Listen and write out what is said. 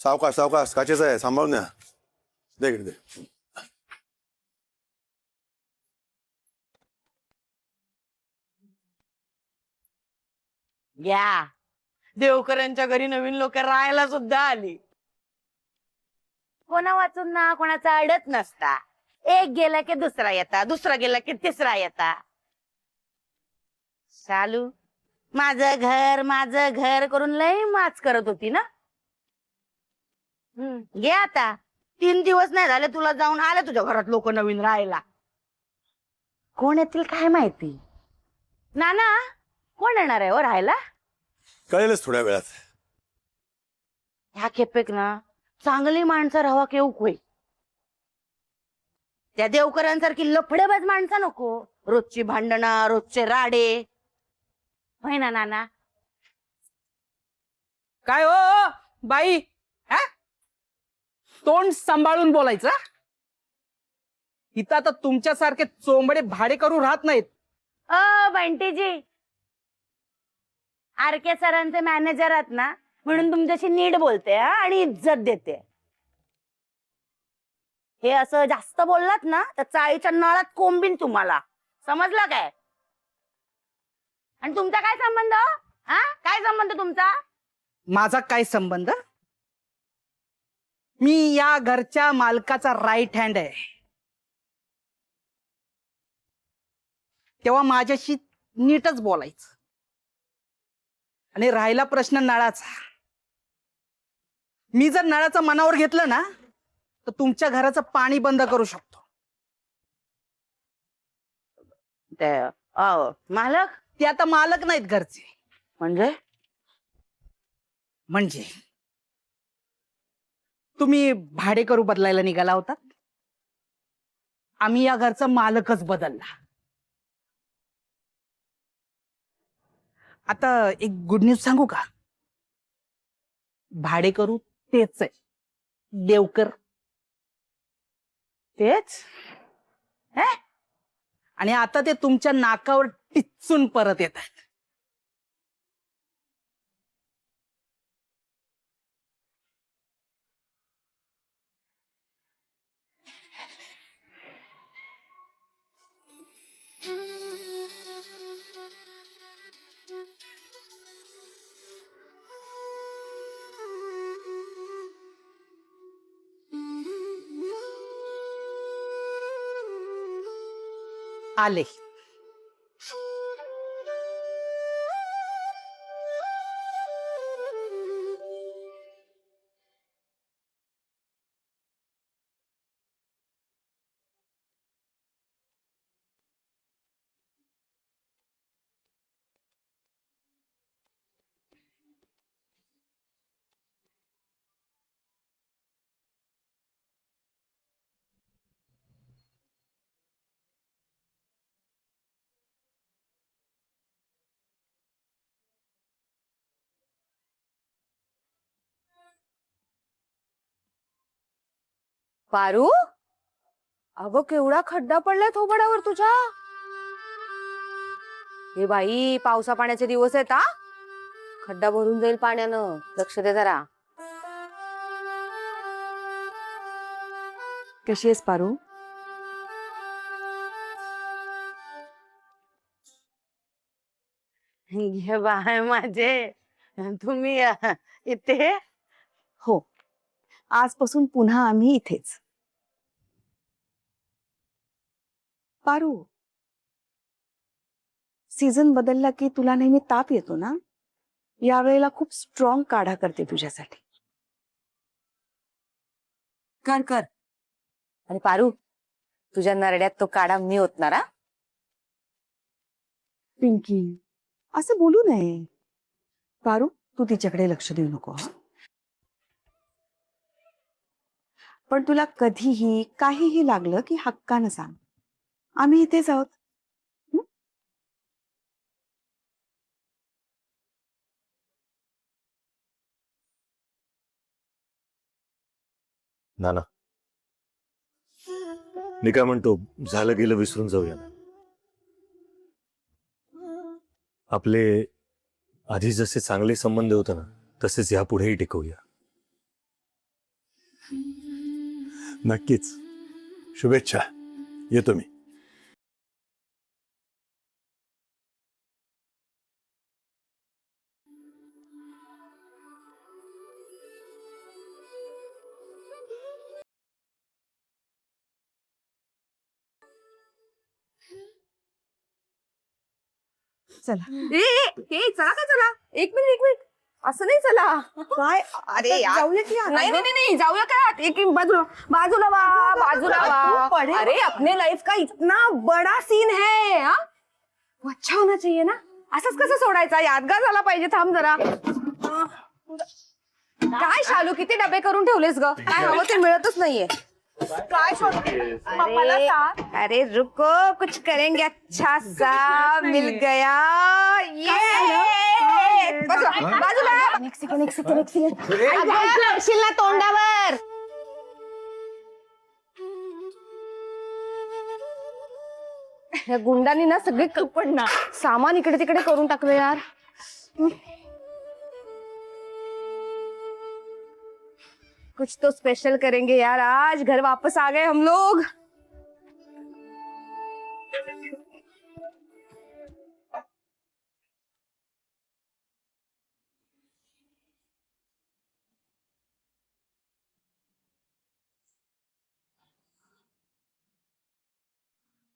सावकाश सावकाश, काचेच आहे, सांभाळून द्या. दे इकडे दे. घ्या. देवकरांच्या घरी नवीन लोक राहायला सुद्धा आली. कोणा वाचून ना कोणाचा अडत नसता. एक गेला की दुसरा येता, दुसरा गेला की तिसरा येता. शालू माझं घर करून लय माच करत होती ना. घे आता. 3 दिवस नाही झाले तुला जाऊन आले तुझ्या घरात लोक नवीन राहायला. कोण येतील काय माहिती. नाना कोण येणार आहे हो राहायला? कळेलच थोड्या वेळात. ह्या खेपेक ना चांगली माणसं राहावा केऊ होई. त्या देवकरांसारखी लफडेबाज माणसं नको. रोजची भांडणं, रोजचे राडे. होय ना नाना? काय हो बाई, हा? तोंड सांभाळून बोलायचं. इथं आता तुमच्यासारखे चोंबडे भाडे करू राहत नाहीत. बंटीजी, आरके सरांचे मॅनेजर आहात ना, म्हणून तुमच्याशी नीट बोलते आणि इज्जत देते. हे असं जास्त बोललात ना तर चाळीच्या नळात कोंबीन तुम्हाला. समजलं काय? आणि तुमचा काय संबंध? हा, काय संबंध तुमचा? माझा काय संबंध? मी या घरच्या मालकाचा राईट हँड आहे. तेव्हा माझ्याशी नीटच बोलायचं. आणि राहिला प्रश्न नळाचा, मी जर नळाचं मनावर घेतलं ना तर तुमच्या घराचं पाणी बंद करू शकतो. मालक? ते आता मालक नाहीत घरचे. म्हणजे तुम्ही भाडेकरू बदलायला निघाला होता. आम्ही या घरचा मालकच बदलला. आता एक गुड न्यूज सांगू का? भाडेकरू तेच आहे, देवकर. तेच? आणि आता ते तुमच्या नाकावर टिच्चून परत येत आहेत. आले. पारू, अगं केवढा खड्डा पडलाय थोबडावर तुझ्या. हे बाई, पावसा पाण्याचे दिवस आहेत. हा, खड्डा भरून जाईल पाण्यानं. लक्ष दे जरा. कशी आहेस पारू? हे बाय माझे, तुम्ही इथे? हो, आजपासून पुन्हा आम्ही इथेच. पारू, सीझन बदलला की तुला नेहमी ताप येतो ना. यावेळेला खूप स्ट्रॉंग काढा करते तुझ्यासाठी. कर कर. आणि पारू, तुझ्या नरड्यात तो काढा मी ओतणार. हा, पिंकी, असं बोलू नये. पारू, तू तिच्याकडे लक्ष देऊ नको. हं? पण तुला कधीही काहीही लागलं की हक्कानं सांग. आम्ही इथेच आहोत. नाना, मी काय म्हणतो, झालं गेलं विसरून जाऊया ना. आपले आधी जसे चांगले संबंध होते ना तसेच यापुढेही टिकवूया. नक्कीच. शुभेच्छा. येतो मी. चला. चला का चला एक मिनिट असं नाही चला काय अरे यार. जाऊया की नाही जाऊया काय एक बाजूला बाजूला बाजूला तू पडेल. अरे अपने लाइफ का इतना बड़ा सीन है हाँ? वो अच्छा होना चाहिए ना असंच कसं सोडायचा यादगार झाला पाहिजे थांब जरा काय शालू किती डबे करून ठेवलेस ग काय हवं ते मिळतच नाहीये काय मला सांग अरे रुको कुछ करेंगे अच्छा सा मिल गया ये बाजूला एक सेकंड लढशील ना तोंडावर. या गुंडांनी ना सगळे सामान इकडे तिकडे करून टाकलं यार कुछ तो स्पेशल करेंगे यार आज घर वापस आ गए हम लोग